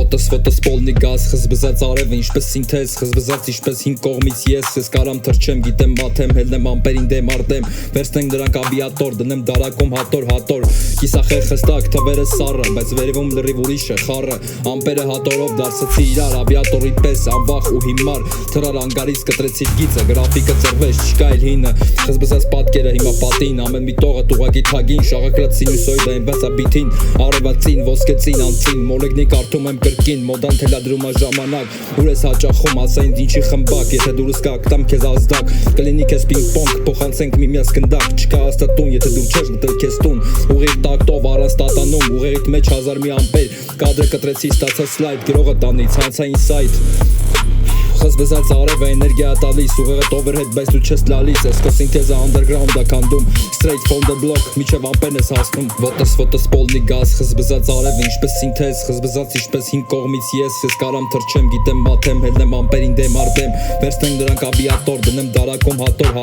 Ֆոտոս պոլնի գազ, խզբզած արևը ինչպես սինթեզ, խզբզած ինչպես հին կողմից ես կարամ թրջեմ, գիտեմ մաթեմ, հելնեմ ամպերին դեմ արտեմ, վերցնենք դրանք ավիատոր, դնեմ դարակում հատոր, կիսախեր խստակ, թվերը սառը, բայց վերևում լրիվ ուրիշ է խառը, ամպերը հատորով դարձեցի իրար, ավիատորի պես, անվախ ու հիմար, թրար անգարից կտրեցի գիծը, գրաֆիկը ծրվեց, չկա էլ հինը, խզբզած պատկերը հիմա պատին, ամեն մի տողը տուղակի թագին, շաղակրած սինուսոիդը այնպես աբիթին, արևածին, ոսկեցին, անցին, մոլեգնի կարդում եմ կրկին, մոդան թելադրում է ժամանակ, ուր ես հաճախում, ասային դինչի խմբակ, եթե դուրս կա ակտամ քեզ ազդակ, կլինի քեզ պինգ-պոնգ, փոխանցենք միմյանց գնդակ, չկա աստատուն, եթե դու չես գտել քեզ տուն, ուղիղ տակտով առանց տատանում, ուղեղիդ մեջ 1000 մի ամպեր, կադրը կտրեցի, ստացա սլայդ, գրողը տանի, ցանցային սայթ Խզբզած արևը էներգիա տալիս, ուղեղդ overhead, բայց դու չես լալիս, ես քո սինթեզը underground-ա քանդում, straight from the block, միջև ամպերն ես հասնում, Ֆոտոս պոլնի գազ, խզբզած արևը ինչպես սինթեզ, խզբզած ինչպես հին կողմից ես կարամ թրջեմ, գիտեմ մաթեմ, հելնեմ ամպերին դեմ արտեմ, վերցնենք դրանք ավիատոր, դնեմ դարակում հատոր